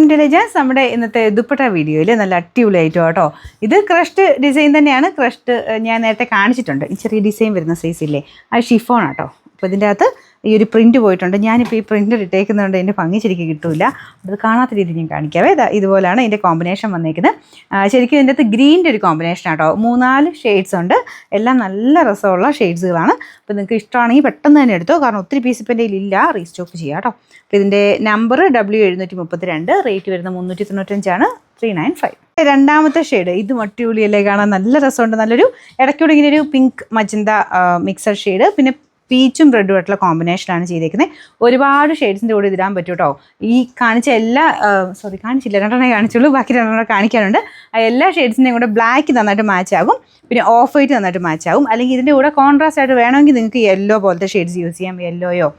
Intelligence. നമ്മുടെ ഇന്നത്തെ ദുപ്പട്ട വീഡിയോയിൽ നല്ല അടിപൊളിയായിട്ടോ കേട്ടോ. ഇത് ക്രഷ്ഡ് ഡിസൈൻ തന്നെയാണ്. ക്രഷ്ഡ് ഞാൻ നേരത്തെ കാണിച്ചിട്ടുണ്ട്. ഈ ചെറിയ ഡിസൈൻ വരുന്ന സൈസില്ലേ, അത് ഷിഫോൺ ആട്ടോ. അപ്പോൾ ഇതിൻ്റെ അകത്ത് ഈ ഒരു പ്രിൻറ്റ് പോയിട്ടുണ്ട്. ഞാനിപ്പോൾ ഈ പ്രിൻ്റ് ഇട്ടേക്കുന്നതുകൊണ്ട് എൻ്റെ ഭംഗി ശരിക്കും കിട്ടില്ല. അത് കാണാത്ത രീതിയിൽ ഞാൻ കാണിക്കാവേ. ഇതുപോലെയാണ് ഇതിൻ്റെ കോമ്പിനേഷൻ വന്നേക്കുന്നത്. ശരിക്കും ഇതിൻ്റെ അകത്ത് ഗ്രീൻ്റെ ഒരു കോമ്പിനേഷൻ ആട്ടോ. 3-4 ഷെയ്ഡ്സ് ഉണ്ട്. എല്ലാം നല്ല രസമുള്ള ഷെയ്ഡ്സുകളാണ്. അപ്പോൾ നിങ്ങൾക്ക് ഇഷ്ടമാണെങ്കിൽ പെട്ടെന്ന് തന്നെ എടുത്തോ, കാരണം ഒത്തിരി പീസ് ഇപ്പം എൻ്റെ ഇല്ല. റീസ്റ്റോക്ക് ചെയ്യാം കേട്ടോ. അപ്പോൾ ഇതിൻ്റെ നമ്പർ W732, റേറ്റ് വരുന്നത് 395, 395. രണ്ടാമത്തെ ഷെയ്ഡ് ഇതും അടിപൊളിയല്ലേ കാണാൻ, നല്ല രസമുണ്ട്. നല്ലൊരു ഇടയ്ക്കൂടെ ഇങ്ങനെ ഒരു പിങ്ക് മജന്ത മിക്സഡ് ഷെയ്ഡ്, പിന്നെ പീച്ചും റെഡും ആയിട്ടുള്ള കോമ്പിനേഷനാണ് ചെയ്തേക്കുന്നത്. ഒരുപാട് ഷെയ്ഡ്സിൻ്റെ കൂടെ ഇതിടാൻ പറ്റും കേട്ടോ. ഈ കാണിച്ച എല്ലാ കാണിച്ചില്ല, 2 കാണിച്ചുള്ളൂ, ബാക്കി 2 കാണിക്കാനുണ്ട്. എല്ലാ ഷെയ്ഡ്സിൻ്റെയും കൂടെ ബ്ലാക്ക് നന്നായിട്ട് മാച്ച് ആകും, പിന്നെ ഓഫ് വൈറ്റ് നന്നായിട്ട് മാച്ച് ആകും. അല്ലെങ്കിൽ ഇതിൻ്റെ കൂടെ കോൺട്രാസ്റ്റ് ആയിട്ട് വേണമെങ്കിൽ നിങ്ങൾക്ക് യെല്ലോ പോലത്തെ ഷെയ്ഡ്സ് യൂസ് ചെയ്യാം. യെല്ലോയോ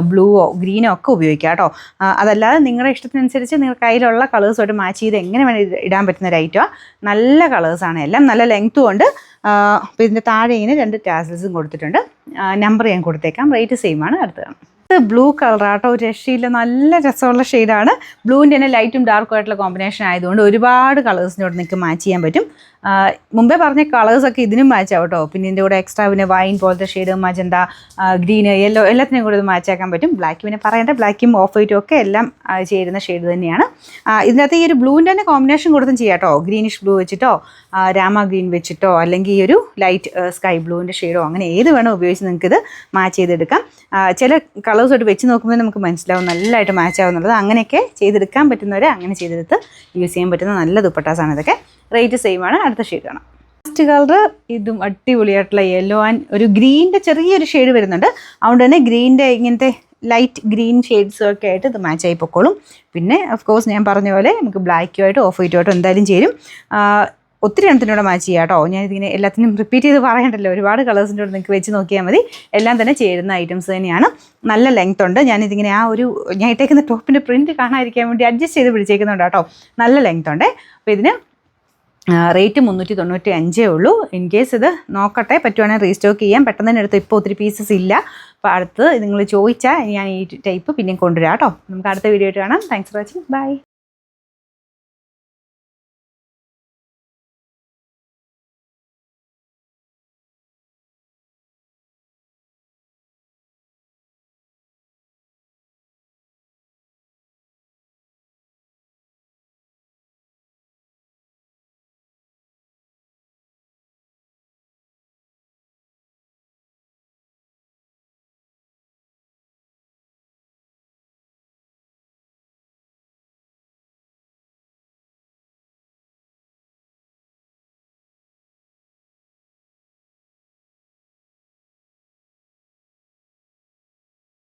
ബ്ലൂവോ ഗ്രീനോ ഒക്കെ ഉപയോഗിക്കാം കേട്ടോ. അതല്ലാതെ നിങ്ങളുടെ ഇഷ്ടത്തിനനുസരിച്ച് നിങ്ങളുടെ കയ്യിലുള്ള കളേഴ്സുമായിട്ട് മാച്ച് ചെയ്ത് എങ്ങനെ വേണമെങ്കിൽ ഇടാൻ പറ്റുന്ന ഒരു ഐറ്റമാണ്. നല്ല കളേഴ്സാണ് എല്ലാം, നല്ല ലെങ്ത്തും ഉണ്ട്. അപ്പോൾ ഇതിൻ്റെ താഴെ ഇങ്ങനെ 2 ടാസൽസും കൊടുത്തിട്ടുണ്ട്. നമ്പർ ഞാൻ കൊടുത്തേക്കാം. റേറ്റ് സെയിം ആണ്. അടുത്തതാണ് ബ്ലൂ കളറാട്ടോ. ഒരു രക്ഷയില്ല, നല്ല രസമുള്ള ഷെയ്ഡാണ്. ബ്ലൂവിൻ്റെ തന്നെ ലൈറ്റും ഡാർക്കും ആയിട്ടുള്ള കോമ്പിനേഷൻ ആയതുകൊണ്ട് ഒരുപാട് കളേഴ്സിനോട് നിങ്ങൾക്ക് മാച്ച് ചെയ്യാൻ പറ്റും. മുമ്പേ പറഞ്ഞ കളേഴ്സൊക്കെ ഇതിനും മാച്ച് ആവും കേട്ടോ. പിന്നെ ഇതിൻ്റെ കൂടെ എക്സ്ട്രാ പിന്നെ വൈൻ പോലത്തെ ഷെയ്ഡ്, മജന്ത, ഗ്രീന്, യെല്ലോ എല്ലാത്തിനും കൂടെ ഇത് മാച്ച് ആക്കാൻ പറ്റും. ബ്ലാക്ക് പിന്നെ പറയേണ്ട, ബ്ലാക്കും ഓഫ് വൈറ്റും ഒക്കെ എല്ലാം ചേരുന്ന ഷെയ്ഡ് തന്നെയാണ്. ഇതിനകത്ത് ഈ ഒരു ബ്ലൂവിൻ്റെ തന്നെ കോമ്പിനേഷൻ കൊടുത്തും ചെയ്യാം കേട്ടോ. ഗ്രീനിഷ് ബ്ലൂ വെച്ചിട്ടോ, രാമ ഗ്രീൻ വെച്ചിട്ടോ, അല്ലെങ്കിൽ ഈ ഒരു ലൈറ്റ് സ്കൈ ബ്ലൂവിൻ്റെ ഷെയ്ഡോ, അങ്ങനെ ഏത് വേണോ ഉപയോഗിച്ച് നിങ്ങൾക്കിത് മാച്ച് ചെയ്തെടുക്കാം. ചില കളേഴ്സായിട്ട് വെച്ച് നോക്കുമ്പോൾ നമുക്ക് മനസ്സിലാവും നല്ലതായിട്ട് മാച്ച് ആവുന്നുള്ളത്. അങ്ങനെയൊക്കെ ചെയ്തെടുക്കാൻ പറ്റുന്നവർ അങ്ങനെ ചെയ്തെടുത്ത് യൂസ് ചെയ്യാൻ പറ്റുന്ന നല്ല ദുപ്പട്ടാസാണ് ഇതൊക്കെ. റേറ്റ് സെയിം ആണ്. അടുത്ത ഷെയ്ഡ് കാണാം. ഫസ്റ്റ് കളർ ഇതും അടിപൊളിയായിട്ടുള്ള യെല്ലോ ആൻഡ് ഒരു ഗ്രീനിൻ്റെ ചെറിയൊരു ഷെയ്ഡ് വരുന്നുണ്ട്. അതുകൊണ്ട് തന്നെ ഗ്രീനിൻ്റെ ഇങ്ങനത്തെ ലൈറ്റ് ഗ്രീൻ ഷെയ്ഡ്സും ഒക്കെ ആയിട്ട് ഇത് മാച്ച് ആയി പൊക്കോളും. പിന്നെ ഓഫ് കോഴ്സ് ഞാൻ പറഞ്ഞ പോലെ നമുക്ക് ബ്ലാക്കുമായിട്ടോ ഓഫ് വൈറ്റുമായിട്ടോ എന്തായാലും ചേരും. ഒത്തിരി എണ്ണത്തിനോട് മാച്ച് ചെയ്യാം കേട്ടോ. ഞാനിതിങ്ങനെ എല്ലാത്തിനും റിപ്പീറ്റ് ചെയ്ത് പറയണ്ടല്ലോ. ഒരുപാട് കളേഴ്സിൻ്റെ കൂടെ നിങ്ങൾക്ക് വെച്ച് നോക്കിയാൽ മതി. എല്ലാം തന്നെ ചേരുന്ന ഐറ്റംസ് തന്നെയാണ്. നല്ല ലെങ്ത് ഉണ്ട്. ഞാനിതിങ്ങനെ ഞാൻ ഇട്ടേക്കുന്ന ടോപ്പിൻ്റെ പ്രിൻറ്റ് കാണാതിരിക്കാൻ വേണ്ടി അഡ്ജസ്റ്റ് ചെയ്ത് പിടിച്ചേക്കുന്നുണ്ട് കേട്ടോ. നല്ല ലെങ്ത് ഉണ്ട്. അപ്പോൾ ഇതിന് റേറ്റ് 395 ഉള്ളൂ. ഇൻ കേസ് ഇത് നോക്കട്ടെ, പറ്റുവാണെങ്കിൽ റീസ്റ്റോക്ക് ചെയ്യാം. പെട്ടെന്ന് തന്നെ എടുത്ത് ഇപ്പോൾ ഒത്തിരി പീസസ് ഇല്ല. അപ്പോൾ അടുത്ത് നിങ്ങൾ ചോദിച്ചാൽ ഞാൻ ഈ ടൈപ്പ് പിന്നെയും കൊണ്ടുവരാം കേട്ടോ. നമുക്ക് അടുത്ത വീഡിയോ ആയിട്ട് കാണാം. Thanks for watching. ബൈ.